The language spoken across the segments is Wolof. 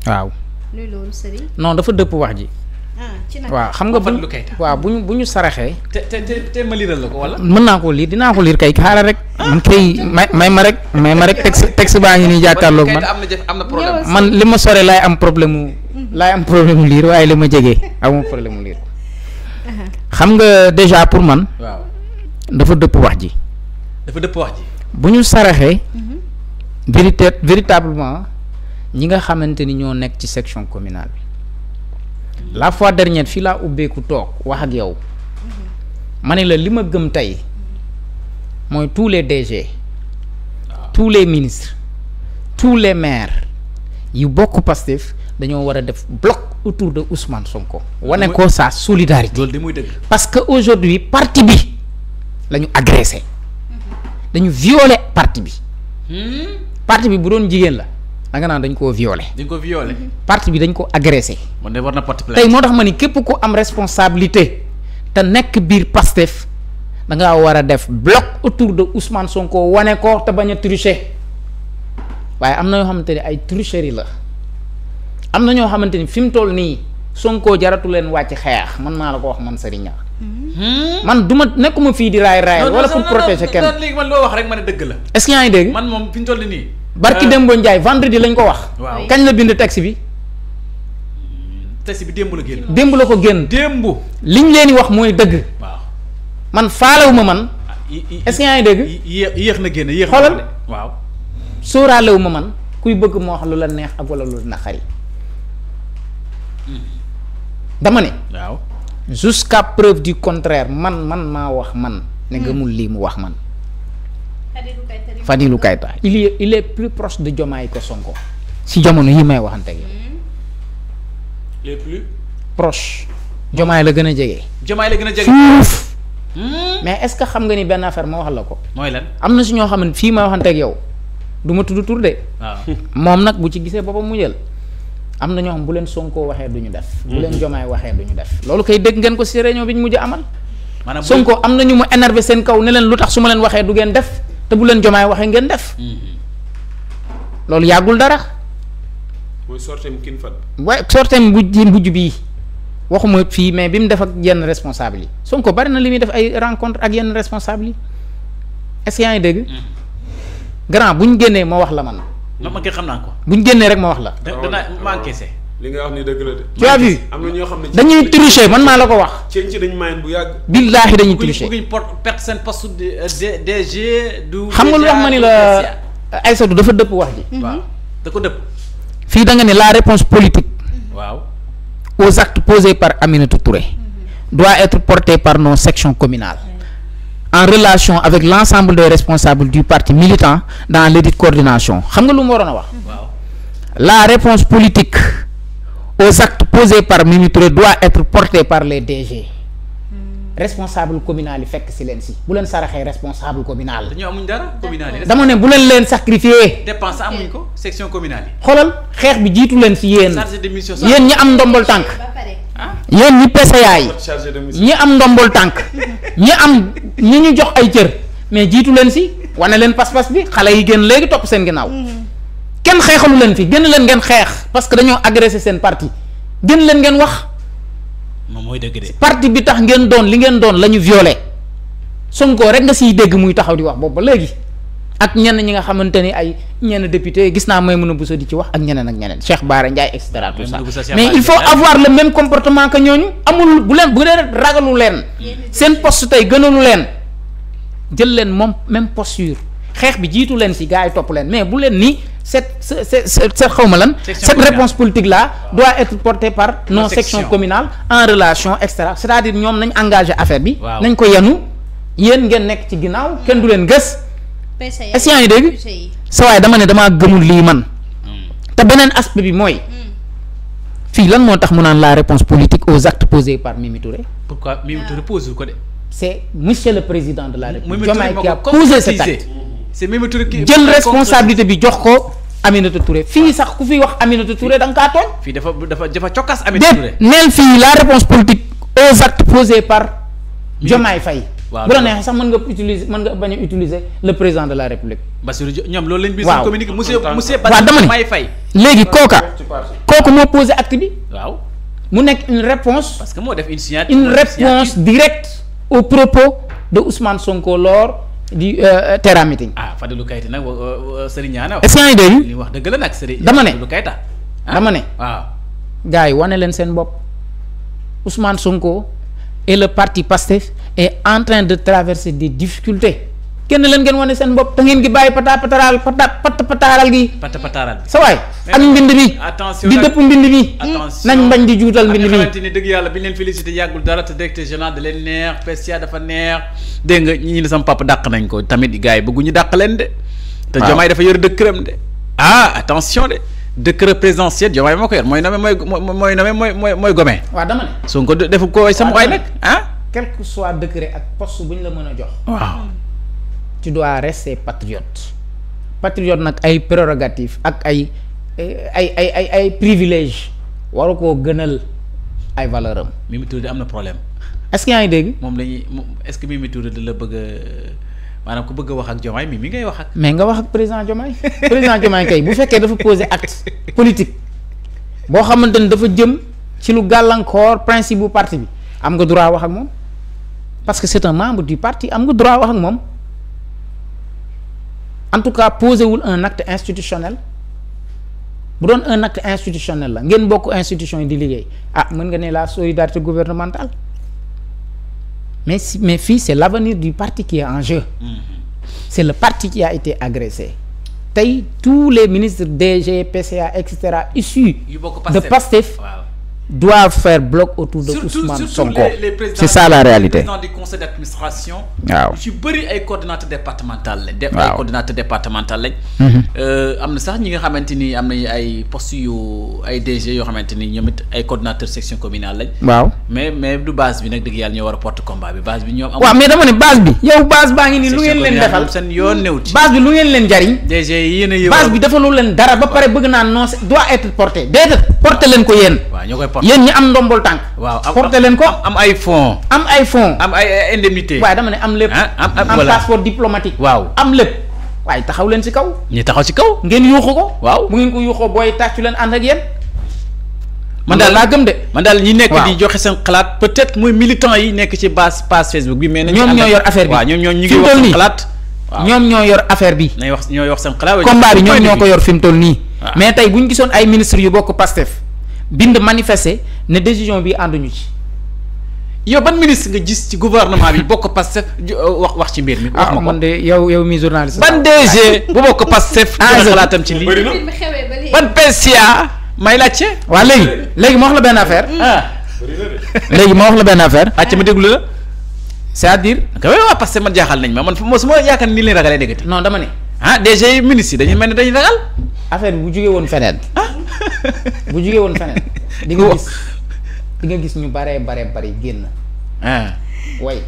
waaw. luy loolu Serigne. non dafa dëpp wax ji. ci nag waaw xam nga bu ñu saraxee. te ma liiral la ko wala. mën naa koo liir dinaa ko liir kay xaaral rek. man kay may ma rek texte baa ngi nii jàkkaarloog man. am na problème. man li ma sore laay am problème mu liir waaye li ma jege amoo problème mu liir. xam nga déjà pour man. waaw dafa dëpp wax ji. bu ñu saraxee. véritablement ñi nga xamante ni ñoo nekk ci section communale bi. la fois dernière fii laa ubbeeku toog wax ak yow ma ne la li ma gëm tey mooy tous les DG tous les ministres tous les maires yu bokk Pastef dañoo war a def bloc autour de Ousmane Sonko. wane ko sa solidarité. loolu de muy dëgg. parce que aujourd'hui parti bi la ñu agressé dañu violé parti bi. parti bi bu doon jigéen la. da nga naan dañ koo violé. parti bi dañ ko agressé. man de war na porte plainte. tey moo tax ma ni képp ku am responsabilité te nekk biir Pastef da ngaa war a def bloc autour de Ousmane Sonko wane ko te bañ a tricher waaye am na ñoo xamante ni ay tricherie la am na ñoo xamante ni fi mu toll nii Sonko jaratu leen wàcc xeex man maa la ko wax man Serigne man du ma nekkuma fii di raay wala pour protéger kenn. léegi man loo wax rek ma ne dëgg la. est-ce que yaa ngi dégg. man moom fi mu toll nii. Barki Dembo Ndiaye vendredi lañ ko wax. waaw kañ la bind texte bi. texte bi démb la génn. démb la ko génn. démb. liñ leen di wax mooy dëgg. waaw man faalewuma man. est-ce que yaa ngi dégg. yéex na génn yéex. xoolal waaw. sóoraalewuma man kuy bëgg moo wax lu la neex ak wala lu la naqari. dama ne. waaw. jusqu'à preuve du contraire man maa wax man. ne gëmul lii mu wax man. Fadilou Keita il est plus proche de Diomaye que Sonko si jamono yi may waxante ak yow. les plus proche. Diomaye la gën a jege. fuuf. mais est-ce que xam nga ni benn affaire ma wax la ko. mooy lan. am na si ñoo xam ne fii may waxante ak yow du ma tudd tur de. waaw moom nag bu ci gisee boppam mu jël am na ñoo xam bu leen Sonko waxee du ñu def. bu leen Diomaye waxee du ñu def. loolu kay dégg ngeen ko si réunion bi ñu mujj amal. maanaam Sonko am na ñu mu énervé seen kaw ne leen lu tax su ma leen waxee du ngeen def. te bu leen Diomaye waxee ngeen def. loolu yàggul dara. mooy sorteem kin fan. waaye sorteem mujj bii waxuma fii mais bi mu def ak yenn responsable yi Sonko bari na li muy def ay rencontre ak yenn responsable yi est-ce que yaa ngi dégg. grand bu ñu génnee ma wax la man. ma xam naa ko. bu ñu génnee rek ma wax la. danaa manqué se. li nga wax ni dëgg la de. tu as vu am na ñoo xam ne dañuy tricher man maa la ko wax. ceeñ ci dañu mayen bu yàgg. billaahi dañuy tricher. bëgguñ perte seen poste DG du. xam nga lu wax ma ni la Aïssatou dafa dëpp wax ji. waaw da ko dëpp. fii da nga ne la réponse politique. waaw. aux actes posés par Aminata Touré doit être portée par nos sections communales en relation avec l'ensemble des responsables du parti militant dans l'édite coordination xam nga lu mu waroon a wax. waaw. La réponse politique aux actes posés par Mimi Touré doit être portée par les DG. responsable communal yi fekk si leen si bu leen saraxee responsable communal. dañoo amuñ dara communal yi. dama ne bu leen sacrifier. dépense amuñ ko section communale yi. xoolal xeex bi jiitu leen si yéen. chargé de mission yéen ñi am ndombol tànk. yéen ñi PCA yi. chargé de mission. ñi am ndombol tànk. ñi ñu jox ay cër mais jiitu leen si wane leen pas-pas bi xale yi génn léegi topp seen ginnaaw. kenn xeexalu leen fi génn leen ngeen xeex parce que dañoo agressé seen parti génn leen ngeen wax. moom mooy dëgg de. parti bi tax ngeen doon li ngeen doon la ñu violé Sonko rek nga siy dégg muy taxaw di wax boobu ba léegi ak ñenn ñi nga xamante ni ay ñenn député gis naa Maïmouna Bousso di ci wax ak ñeneen ak ñeneen Cheikh Bara Ndiaye et cetera tout ça mais il faut avoir le même comportement que ñooñu amul bu leen ragalu leen seen poste tey gënalu leen jël leen moom même posture xeex bi jiitu leen si gars yi topp leen mais bu leen ni cette xawma lan cette réponse politique là doit être portée par nos sections communales en relation et cetera c'est-à-dire ñoom nañ engagé affaire bi nañ ko yenu yéen ngeen nekk ci ginnaaw kenn du leen gës est-ce que yaa ngi dégg sa waay dama ne damaa gëmul lii man te beneen aspect bi mooy fii lan moo tax mu naan la réponse politique aux actes posés par Mimi Touré. pourquoi Mimi Touré posé ko de. c'est monsieur le président de la République Diomaye qui a posé cet acte. c'est Mimi Touré qui jël responsabilité bi jox ko Aminata Touré fii sax ku fi wax Aminata Touré da nga kaa tooñ. fii dafa cokkaas Aminata Touré. neel fii la réponse politique aux actes posés par Diomaye Faye. waaw bu la neexee sax mën nga bañ a utiliser le président de la République. Bassirou ñoom loolu lañ. waaw communiqué monsieur waaw dama Diomaye Faye. léegi kooka kooku moo posé acte bi. waaw mu nekk une réponse parce que moo def une signature. une réponse directe aux propos de Ousmane Sonko lors du Terra Meeting. Fadilou Keita nag Serigne Niane est-ce que yaa ngi dégg. li wax dëgg la nag Serigne. dama ne Fadilou Keita. dama ne. waaw. gars yi wane leen seen bopp Ousmane Sonko et le parti PASTEF est en train de traverser des difficultés kenn leen ngeen wane seen bopp te ngeen gi bàyyi pataaral gi. pataaral bi. sa waay ak mbind mi. attention di dëpp mbind mi. attention nañ bañ di juutal mbind mi. xamante ni dëgg yàlla bi ñu leen félicité yàggul dara te directeur général da leen neex PCA dafa neex dégg nga ñi ne sama papa dàq nañ ko tamit gars yi bëgguñu dàq leen de. te Diomaye dafa yor dëkkëram de. attention de. décret présidentiel Diomaye moo ko yor mooy gome. waaw dama ne. Sonko defu ko sama waay nag quel que soit décret ak poste bu ñu la mën a jox. waaw. tu dois rester patriote. patriote nag ay prérogatives ak ay privilèges waru koo gënal ay valeur am. Mimi Touré am na problème. est-ce que yaa ngi dégg. moom la ñuy est-ce que Mimi Touré da la bëgg maanaam ku bëgg a wax ak Diomaye mi ngay wax ak. mais nga wax ak président Diomaye président Diomaye kay bu fekkee dafa poser acte politique boo xamante ni dafa jëm ci lu gàllankoor principe bu parti bi am nga droit wax ak moom parce que c'est un membre du parti am nga droit wax ak moom en tout cas posé wul un acte institutionnel bu doon un acte institutionnel la ngeen bokk institution yi di liggéey mën nga ne la solidarité gouvernementale. mais fii c'est l'avenir du parti qui est en jeu. C'est le parti qui a été agressé tey tous les ministres DG PCA et cetera issus de PASTEF doivent faire bloc autour de Ousmane Sonko. C'est ça la réalité. Les présidents du conseil d'administration. waaw ci bëri ay coordonnateurs départemental lañ. ay coordonnateurs départemental lañ. am na sax ñi nga xamante ni am nañu ay postes yu ay DG yoo xamante ni ñoom it ay coordonnateurs section communale lañ. waaw mais du base bi nag dëgg yàlla ñoo war a porte combat bi base bi ñoom. waaw mais dama ne base bi. yow base baa ngi nii lu ngeen leen defal seen yoon néew ci. base bi lu ngeen leen jariñ. DG yi yéen a yëw. base bi defaloo leen dara ba pare bëgg naa non doit être porté déedéet porté leen ko yéen. waaw ñoo koy porté yéen ñi am ndombol tànk. waaw porté leen ko am ay fonds. am ay fonds. am ay indemnité. waaye dama ne am lépp. am passeport diplomatique. waaw am lépp. waaye taxaw leen ci kaw. ñi taxaw ci kaw. ngeen yuuxu ko. waaw bu ngeen ko yuuxoo booy tàccu leen ànd ak yéen. man daal laa gëm de. man daal ñi nekk di joxe seen xalaat peut-être muy militants yi nekk ci page Facebook bi. mais ñoom ñoo yor affaire bi. waaw ñoom ñu ngi wax seen xalaat. ñoom ñoo yor affaire bi. ñooy wax seen xalaat. combat bi ñoom ñoo ko yor fi mu toll nii. mais tey bu ñu gisoon ay ministres yu bokk Pastef bind manifester ne décision bi ànduñu ci. yow ban ministre nga gis ci gouvernement bi bokk Pastef wax ci mbir mi. wax ma ko man de yow mi journaliste. ban DG bu bokk Pastef. xalaatam ci lii ban PCA may laajte. waaw léegi ma wax la benn affaire. léegi ma wax la benn affaire. àcc ma déglu la. c'est-à-dire. ok waaw parce que man jaaxal nañ ma man su ma yaakaar ni leen ragalee dégg non dama ne. DG yi ministre yi dañuy mel ni dañuy ragal. affaire bi bu jugee woon feneen. bu jugee woon feneen. di nga gis ñu bari génn. way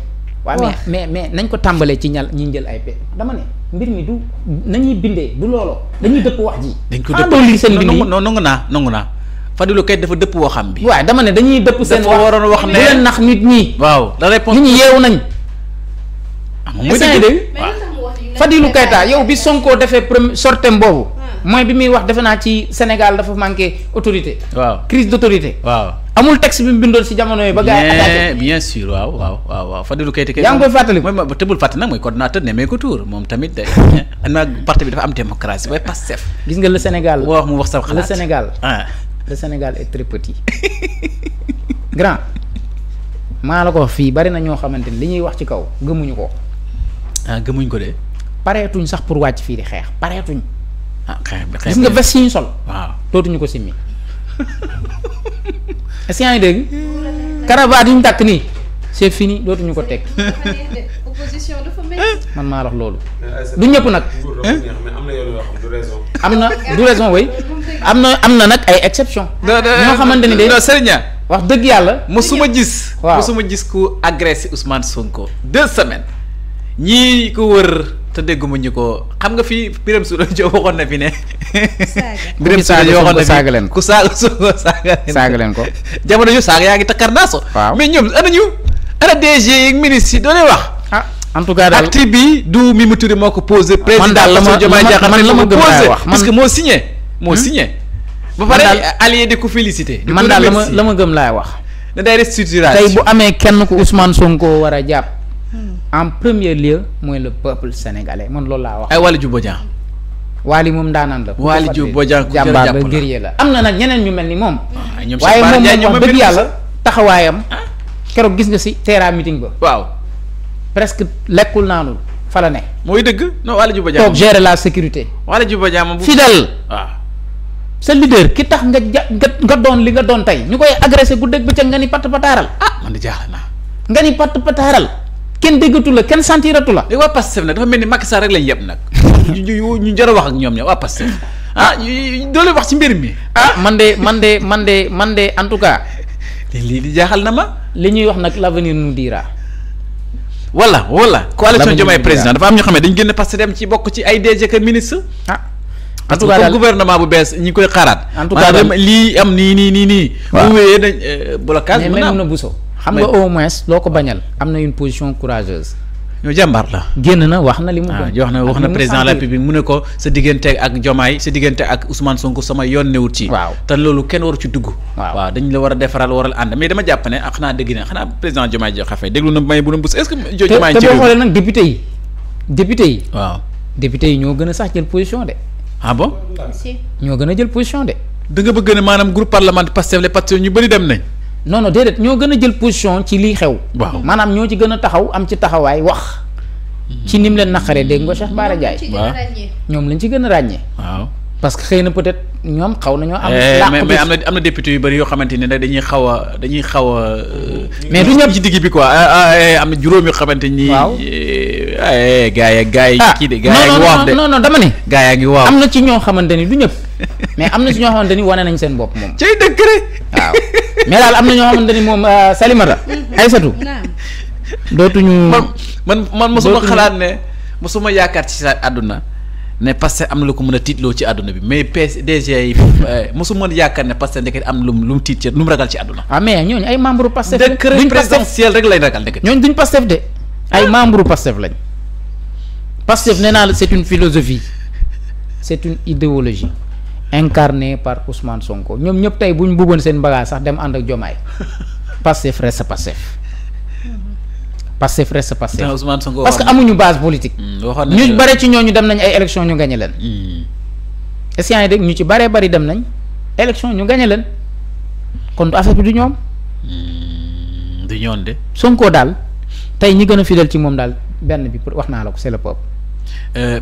waaw mais nañ ko tàmbalee ci ñi jël ay dama ne mbir mi du nañuy bindee du looloo dañuy dëpp wax ji. dañ ko dëpp lii seen bind yi nangu naa Fadilou Keita dafa dëpp woo xam bi. waaw dama ne dañuy dëpp seen wax waroon wax ne bu leen nax nit ñi. waaw la réponse nit ñi yeewu nañ. muy dëgg Fadilou Keita yow bi Sonko defee premier sortem boobu. mooy bi muy wax defe naa ci Sénégal dafa manqué autorité. waaw crise d'autorité. waaw amul texte bi mu bindoon si jamono yi ba gars yi attaqué. bien sûr waaw Fadilou Keita. yaa ngi koy fàttali mooy ma tëbul fàttali nag mooy coordonnateur Nemmeeku Tour moom tamit de. parti bi dafa am démocratie bay Pastef. gis nga le Sénégal. mu wax sa xalaat le Sénégal est très petit. grand maa la ko wax fii bari na ñoo xamante ni li ñuy wax ci kaw gëmuñu ko. gëmuñ ko de. pareetuñ sax pour wàcc fii di xeex pareetuñ. xeex gis nga veste yi ñu sol. waaw dootuñu ko simmi. est-ce que yaa ngi dégg. cravate yi ñu takk nii c'est fini dootuñu ko teg. opposition dafa métti. man maa wax loolu. du ñëpp nag. am na du raison way am na nag ay exception ñoo xamante ni de non Serigne wax dëgg yàlla. mosuma gis. waaw mosuma gis ku agressé Ousmane Sonko 2 semaines ñii ko wër. te dégguma ñu ko xam nga fii Birame Souleye Diop waxoon na fi ne. Birame Souleye Diop waxoon na fi saaga leen ko ku saaga Sonko saaga leen ko. jamono yu saaga yaa ngi takkar naaso. waaw mais ñoom ana DG yi ministre yi doo leen wax. en tout cas daal acte bi du Mimi Touré moo ko posé. man daal la ma Diomaye Diakhar man la ma gëm laay wax parce que moo signé. ba pare allié di ko félicité. di ko man daal la ma gëm laay wax. da day restructuration tey bu amee kenn ku Ousmane Sonko war a jàpp en premier lieu mooy le peuple sénégalais man loolu laa wax. ay Waly Diouf Bodiang. Waly moom daanaan la. Waly Diouf Bodiang ku jàmbaar la guerrier la am na nag ñeneen ñu mel ni moom. ñoom waaye moom wax dëgg yàlla taxawaayam. keroog gis nga si Terra meeting ba. waaw presque lekkul naanul fa la ne. mooy dëgg non Waly Diouf Bodiang toog gérer la sécurité. Waly Diouf Bodiang moom fidèle. waaw. sa leader ki tax nga doon li nga doon tey ñu koy agressé guddeeg bëccëg nga ni patt pataaral. man de jaaxle naa. nga ni patt pataaral kenn déggatu la kenn sentiratu la. léegi waa Pastef nag dafa mel ni Macky Sall rek lañ yeb nag. ñu jar a wax ak ñoom ñoom waa Pastef doole wax ci mbir mi. man de en tout cas. lii di jaaxal na ma. li ñuy wax nag l'avenir nous dira. wala coalition Diomaye président dafa am ñoo xam ne dañu génn Pastef dem ci bokk ci ay DG que ministre. en tout cas daal gouvernement bu bees ñi koy xaaraat. en tout cas lii am nii. waaw bu wéyee dañ blocage. mën na Bousso xam nga au moins loo ko bañal am na une position courageuse. ñoo jàmbaar la. génn na wax na li mu gëm. wax na président de la République mu ne ko sa diggante ak Diomaye sa diggante ak Ousmane Sonko sama yoon newut ci. waaw te loolu kenn waru ci dugg. waaw dañ la war a defaral waral ànd mais dama jàpp ne xanaa dégg na xanaa président Diomaye Diakhar Faye déglu na may bu na bus est-ce que. Diomaye te boo xoolee nag député yi. waaw député yi ñoo gën a sax jël position de. ah bon. ñoo gën a jël position de. da nga bëgg ne maanaam groupe parlementaire Pastef les Pastef ñu bëri dem nañ. non déedéet ñoo gën a jël position ci lii xew. waaw maanaam ñoo ci gën a taxaw am ci taxawaay wax. ci nim leen naqaree dégg nga Cheikh Bara Ndiaye. waaw ñoom lañ ci gën a ràññee. waaw parce que xëy na peut-être ñoom xaw nañoo am. mais am na député yu bëri yoo xamante ne dañuy xaw a. mais du ñëpp ci digg bi quoi am na juróom yoo xamante ni. waaw gaa yi kii de. gaa yaa ngi waaf de non dama ne. gaa yaa ngi waaf am na ci ñoo xamante ni du ñëpp mais am na ci ñoo xamante ni wane nañ seen bopp moom. cay dëkk rek. waaw mais daal am na ñoo xamante ni moom Salimata. Aïssatou dootuñu. man mosuma xalaat ne mosuma yaakaar ci sa àdduna ne Pastef am na lu ko mën a tiitloo ci àdduna bi mais PDG yi mosuma yaakaar ne Pastef ndeket am lu mu tiit ci lu mu ragal ci àdduna. mais ñooñu ay membre Pastef lañ. duñ présidentiel rek lay ragal ndeket. ñooñu duñ Pastef de ay membre Pastef lañ. Pastef nee naa la c'est une philosophie c'est une idéologie incarnée par Ousmane Sonko ñoom ñëpp tey bu ñu bëggoon seen bagage sax dem ànd ak Diomaye Pastef reste Pastef. Pastef reste Pastef parce que amuñu base politique. ñu bare ci ñooñu dem nañ ay élection ñu gañe leen. est-ce que dégg ñu ci baree bari dem nañ élection ñu gañe leen kon affaire bi du ñoom. du ñoon de. Sonko daal tey ñi gën a fidèle ci moom daal benn bi pour wax naa la ko c'est le peuple.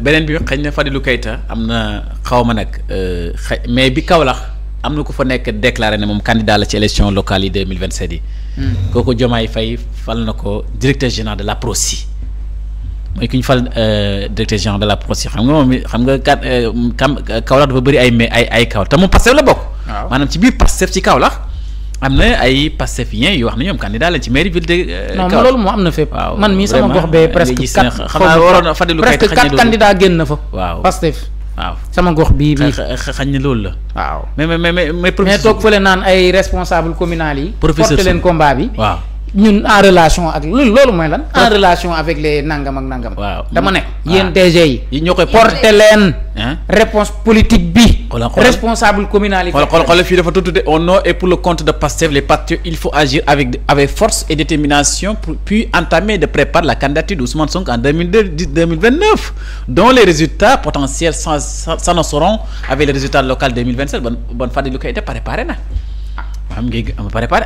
beneen bi xëy na Fadilou Keita am na xaw ma nag mais bi Kaolack am na ku fa nekk déclaré ne moom candidat la ci élection locale yi 2027 yi. kooku Diomaye Faye fal na ko directeur général de l'APROSI mooy ki ñu fal directeur général de l'APROSI xam nga moom xam nga Kaolack dafa bëri ay Kaolack te moom Pastef la bokk. waaw maanaam ci biir Pastef ci Kaolack am na ay Pastefiens yoo wax ne ñoom candidat lañ ci mairie ville de. non loolu moo am na fépp. waaw man mii sama gox bee presque xanaa waroon na Fadilou Keita presque 4 candidats génn na fa. waaw Pastef. waaw sama gox bii xañ ne loolu la. waaw mais mais toog fële naan ay responsable communal yi. professeur porte leen combat bi. waaw ñun en relation ak loolu mooy lan. en relation avec les nangam ak nangam. waaw dama ne. yéen DG yi ñoo koy porter leen. réponse politique bi. responsable communal yi. xoolal fii dafa tudd au nom et pour le compte de Pastef les patriotes il faut agir avec force et détermination puis entamer de préparer la candidature d'Ousmane Sonko en 2029 dont les résultats potentiels s'annonceront avec les résultats locaux 2027 bon Fadilou Keita préparé na. am ngi préparé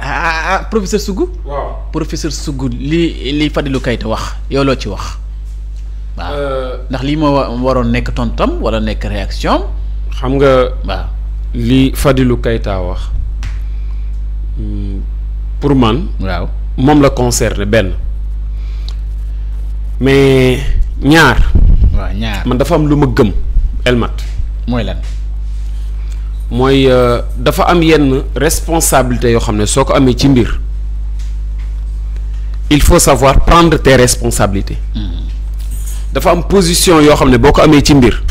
professeur Sougou. waaw professeur Sougou li Fadilou Keita wax yow loo ci wax. waaw ndax lii moo waroon nekk tontam wala nekk réaction. xam nga. waaw li Fadilou Keita wax pour man. waaw moom la concerné benn mais ñaar. waaw ñaar man dafa am lu ma gëm Elmat. mooy lan. mooy dafa am yenn responsabilité yoo xam ne soo ko amee ci mbir il faut savoir prendre tes responsabilités. dafa am position yoo xam ne boo ko amee ci mbir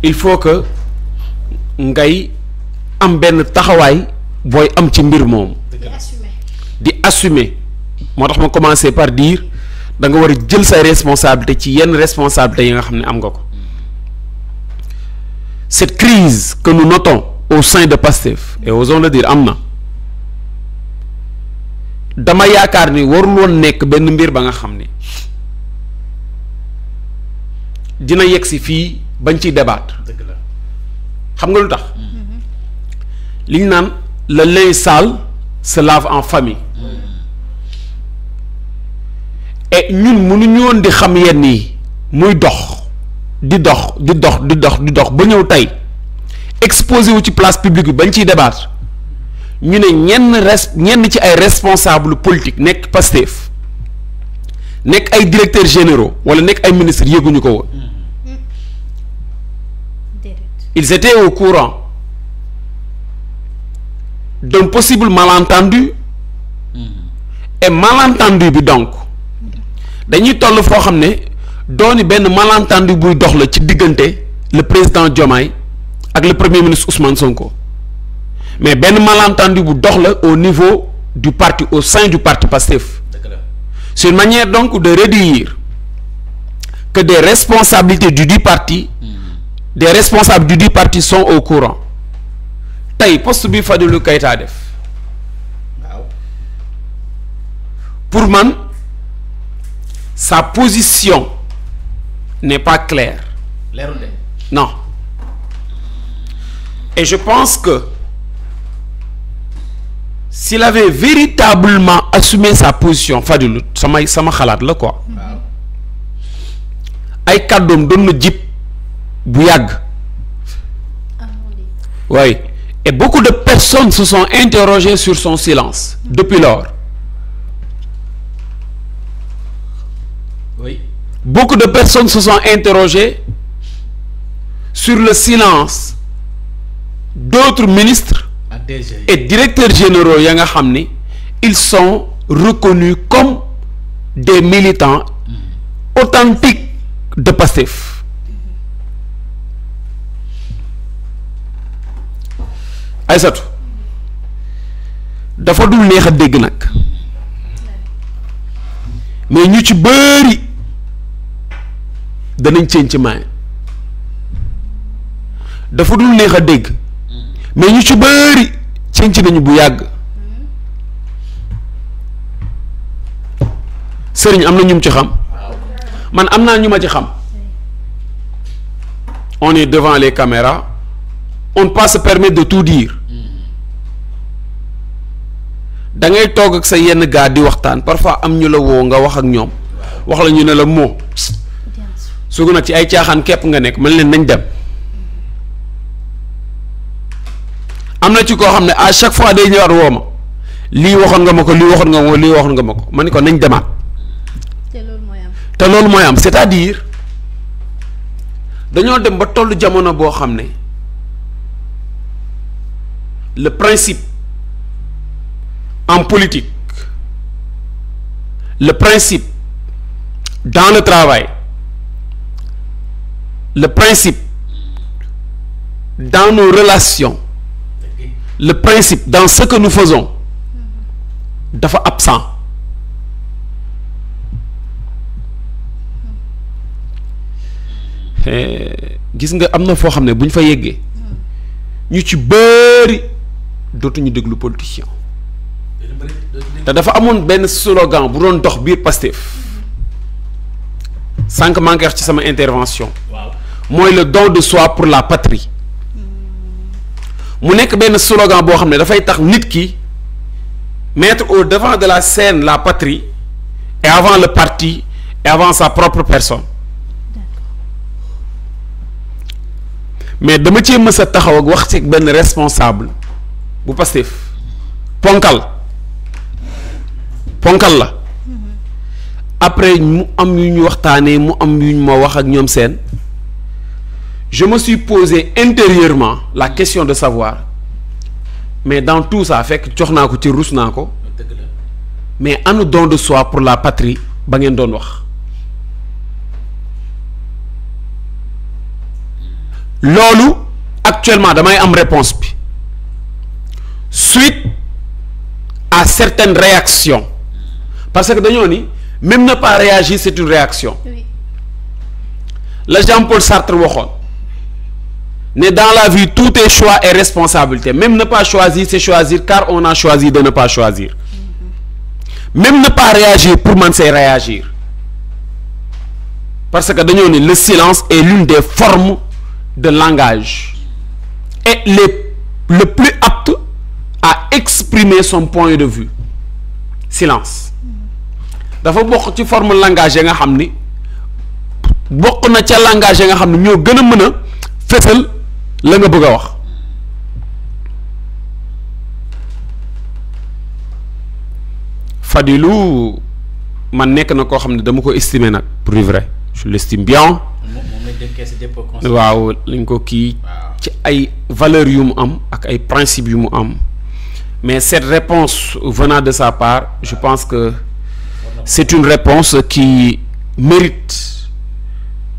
il faut que ngay am benn taxawaay booy am ci mbir moom di assumer moo tax ma commencer par dire da nga war a jël say responsabilité ci yenn responsabilité yi nga xam ne am nga ko. Cette crise que nous notons au sein de Pastef et osons le dire am na dama yaakaar ni warul woon nekk benn mbir ba nga xam ni dina yegg si fii bañ ciy débattre. dëgg la xam nga lu tax li ñu naan le linge sale se lave en famille et ñun mënuñu woon di xam yenn yi muy dox di dox ba ñëw tey exposé wu ci place publique bi bañ ciy débattre ñu ne ñenn ci ay responsable politique nekk Pastef nekk ay directeurs généraux wala nekk ay ministres yëguñu ko woon ils étaient au courant d'un possible malentendu et malentendu bi donc dañuy toll foo xam ne dooni benn malentendu buy dox la ci diggante le président Diomaye ak le premier ministre Ousmane Sonko mais benn malentendu bu dox la au niveau du parti au sein du parti Pastef. C'est une manière donc de redire que des responsabilités du dit parti des responsables du dit parti sont au courant tey poste bi Fadilou Keita def waaw pour man sa position n'est pas claire. leerul de. Non et je pense que s'il avait véritablement assumé sa position Fadilou sama xalaat la quoi ay kàddoom doon na jib bu yàgg oui et beaucoup de personnes se sont interrogées sur son silence depuis lors oui beaucoup de personnes se sont interrogées sur le silence d'autres ministres et directeurs généraux ya nga xam ni ils sont reconnus comme des militants authentiques de Pastef. Aïssatou dafa dul neex a dégg nag mais ñu ci bëri danañ ceeñ ci maay dafa dul neex a dégg mais ñu ci bëri ceeñ ci nañu bu yàgg sëriñ am na ñu ci xam man am naa ñu ma ci xam on est devant les caméras on ne peut pas se permettre de tout dire da ngay toog ak sa yenn gaa di waxtaan parfois am ñu la woo nga wax ak ñoom wax la ñu ne la moo sugu nag ci ay caaxaan képp nga nekk man leen nañ dem am na ci koo xam ne à chaque fois day ñëwaat woo ma lii waxoon nga ma ko lii waxoon nga ma ko lii waxoon nga ma ko ma ni ko nañ demaat te loolu mooy am c'est-à-dire dañoo dem ba tollu jamono boo xam ne le principe en politique le principe dans le travail le principe dans nos relations le principe dans ce que nous faisons dafa absent gis nga am na foo xam ne bu ñu fa yeggee ñu ci bëri dootuñu déglu politicien te dafa amoon benn slogan bu doon dox biir Pastef sànq maa ngi wax ci sama intervention mooy le don de soi pour la patrie mu nekk benn slogan boo xam ne dafay tax nit ki mettre au devant de la scène la patrie et avant le parti et avant sa propre personne mais dama cee mës a taxaw ak wax ci benn responsable bu Pastef ponkal la après mu am yu ñu waxtaanee mu am yu ñu ma wax ak ñoom seen je me suis posé intérieurement la question de savoir mais dans tout ça fekk jox naa ko ci rus naa ko mais anu don de soi pour la patrie ba ngeen doon wax loolu actuellement damay am réponse bi suite à certaines réactions parce que dañoo ni même ne pas réagir c'est une réaction oui. La Jean-Paul Sartre waxoon ne dans la vie tout est choix et responsabilité. Même ne pas choisir, c'est choisir car on a choisi de ne pas choisir. Même ne pas réagir pour man c'est réagir. Parce que dañoo ne le silence est l'une des formes de langage et le plus apte à exprimer son point de vue. Silence dafa bokk ci forme langage ya nga xam ni bokk na ca langage ya nga xam ne ñoo gën a mën a fësal la nga bëgg a wax. Fadilou man nekk na koo xam ne dama ko estimer nag pour vrai je l'estime bien. waaw lañ ko kii ci ay valeurs yu mu am ak ay principes yu mu am mais cette réponse venant de sa part je pense que c'est une réponse qui mérite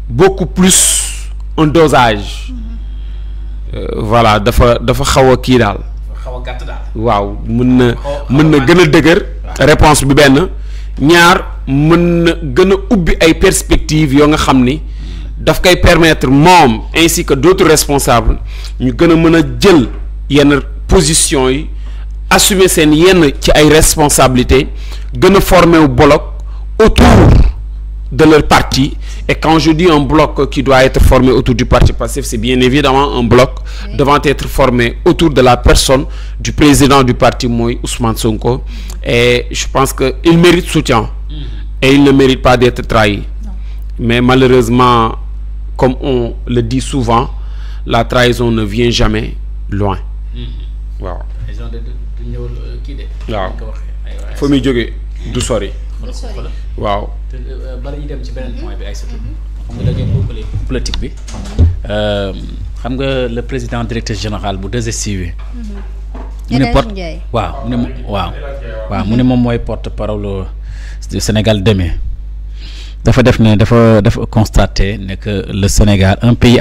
beaucoup plus un dosage. Voilà dafa xaw a kii daal. xaw a gàtt daal. waaw mën na gën a dëgër. réponse bi benn ñaar mën na gën a ubbi ay perspectives yoo nga xam ni daf koy permettre moom ainsi que d'autres responsables ñu gën a mën a jël yenn positions yi assumer seen yenn ci ay responsabilités gën a former wu bloc autour de leur parti. Et quand je dis un bloc qui doit être formé autour du parti Pastef, c'est bien évidemment un bloc devant être formé autour de la personne du président du parti mooy Ousmane Sonko. Et je pense que il mérite soutien et il ne mérite pas d'être trahi. Non. Mais malheureusement, comme on le dit souvent, la trahison ne vient jamais loin. waaw. waaw fa muy jógee du sori. waaw. bala ñuy dem ci beneen point bi ay surtout xam nga dañoo bokkale politique bi xam nga le président directeur général bu 2STV. mu ne porte waaw mu ne waaw mu ne moom mooy porte parole du Sénégal demain dafa def ne dafa constater ne que le Sénégal un pays